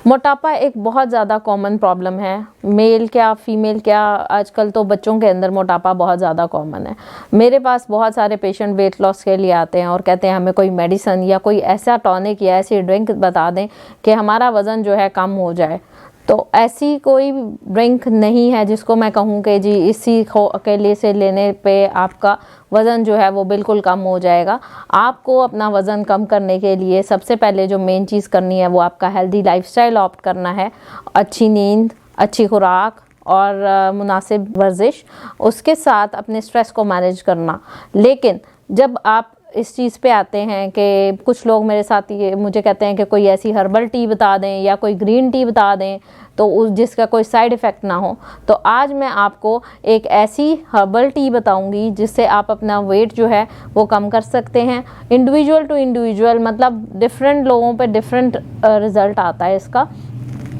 मोटापा एक बहुत ज़्यादा कॉमन प्रॉब्लम है, मेल क्या फीमेल क्या, आजकल तो बच्चों के अंदर मोटापा बहुत ज़्यादा कॉमन है। मेरे पास बहुत सारे पेशेंट वेट लॉस के लिए आते हैं और कहते हैं हमें कोई मेडिसिन या कोई ऐसा टॉनिक या ऐसी ड्रिंक बता दें कि हमारा वज़न जो है कम हो जाए। तो ऐसी कोई ड्रिंक नहीं है जिसको मैं कहूँ कि जी इसी को अकेले से लेने पे आपका वज़न जो है वो बिल्कुल कम हो जाएगा। आपको अपना वज़न कम करने के लिए सबसे पहले जो मेन चीज़ करनी है वो आपका हेल्दी लाइफस्टाइल ऑप्ट करना है। अच्छी नींद, अच्छी खुराक और मुनासिब वर्जिश, उसके साथ अपने स्ट्रेस को मैनेज करना। लेकिन जब आप इस चीज़ पे आते हैं कि कुछ लोग मेरे साथ ये मुझे कहते हैं कि कोई ऐसी हर्बल टी बता दें या कोई ग्रीन टी बता दें तो उस जिसका कोई साइड इफ़ेक्ट ना हो, तो आज मैं आपको एक ऐसी हर्बल टी बताऊंगी जिससे आप अपना वेट जो है वो कम कर सकते हैं। इंडिविजुअल टू इंडिविजुअल, मतलब डिफरेंट लोगों पे डिफरेंट रिज़ल्ट आता है इसका।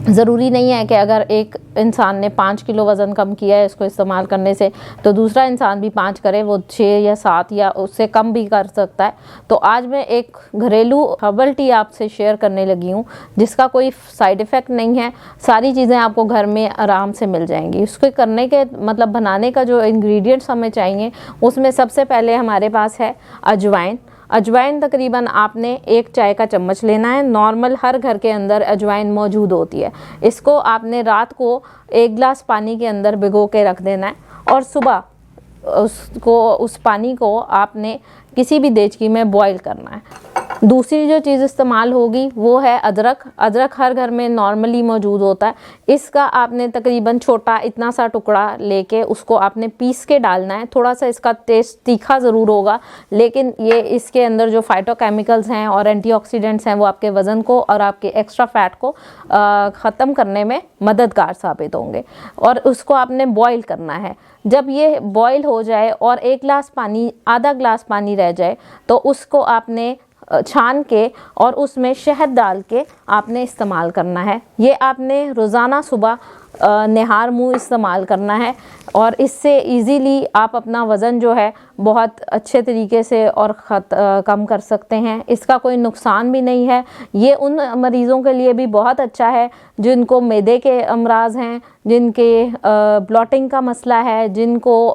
ज़रूरी नहीं है कि अगर एक इंसान ने 5 किलो वज़न कम किया है इसको इस्तेमाल करने से तो दूसरा इंसान भी 5 करे, वो 6 या 7 या उससे कम भी कर सकता है। तो आज मैं एक घरेलू हर्बल टी आपसे शेयर करने लगी हूँ जिसका कोई साइड इफ़ेक्ट नहीं है। सारी चीज़ें आपको घर में आराम से मिल जाएंगी। उसके करने के मतलब बनाने का जो इंग्रेडिएंट्स हमें चाहिए उसमें सबसे पहले हमारे पास है अजवाइन। अजवाइन तकरीबन आपने 1 चाय का चम्मच लेना है। नॉर्मल हर घर के अंदर अजवाइन मौजूद होती है। इसको आपने रात को 1 गिलास पानी के अंदर भिगो के रख देना है और सुबह उस पानी को आपने किसी भी देचकी में बॉईल करना है। दूसरी जो चीज़ इस्तेमाल होगी वो है अदरक। अदरक हर घर में नॉर्मली मौजूद होता है। इसका आपने तकरीबन छोटा इतना सा टुकड़ा लेके उसको आपने पीस के डालना है। थोड़ा सा इसका टेस्ट तीखा ज़रूर होगा, लेकिन ये इसके अंदर जो फाइटोकेमिकल्स हैं और एंटीऑक्सीडेंट्स हैं वो आपके वज़न को और आपके एक्स्ट्रा फैट को ख़त्म करने में मददगार साबित होंगे। और उसको आपने बॉईल करना है। जब ये बॉईल हो जाए और 1 गिलास पानी, आधा गिलास पानी रह जाए तो उसको आपने छान के और उसमें शहद डाल के आपने इस्तेमाल करना है। ये आपने रोज़ाना सुबह निहार मुँह इस्तेमाल करना है और इससे इजीली आप अपना वज़न जो है बहुत अच्छे तरीके से और कम कर सकते हैं। इसका कोई नुकसान भी नहीं है। ये उन मरीज़ों के लिए भी बहुत अच्छा है जिनको मैदे के अमराज हैं, जिनके ब्लॉटिंग का मसला है, जिनको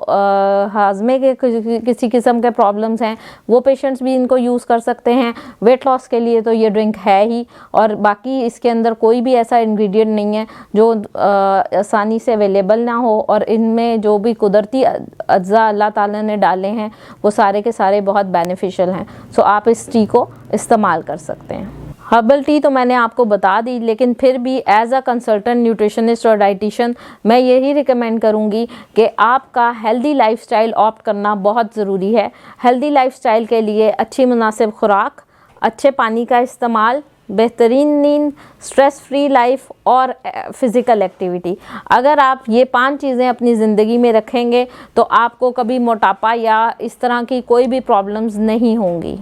हाजमे के किसी किस्म के प्रॉब्लम्स हैं, वो पेशेंट्स भी इनको यूज़ कर सकते हैं। वेट लॉस के लिए तो ये ड्रिंक है ही, और बाकी इसके अंदर कोई भी ऐसा इंग्रेडिएंट नहीं है जो आसानी से अवेलेबल ना हो, और इनमें जो भी कुदरती अज्जा अल्लाह ताला ने डाले हैं वो सारे के सारे बहुत बेनिफिशियल हैं। सो आप इस टी को इस्तेमाल कर सकते हैं। हर्बल टी तो मैंने आपको बता दी, लेकिन फिर भी एज अ कंसल्टेंट न्यूट्रिशनिस्ट और डाइटिशियन मैं यही रिकमेंड करूँगी कि आपका हेल्दी लाइफस्टाइल ऑप्ट करना बहुत ज़रूरी है। हेल्दी लाइफस्टाइल के लिए अच्छी मुनासिब खुराक, अच्छे पानी का इस्तेमाल, बेहतरीन नींद, स्ट्रेस फ्री लाइफ और फ़िज़िकल एक्टिविटी। अगर आप ये 5 चीज़ें अपनी ज़िंदगी में रखेंगे तो आपको कभी मोटापा या इस तरह की कोई भी प्रॉब्लम्स नहीं होंगी।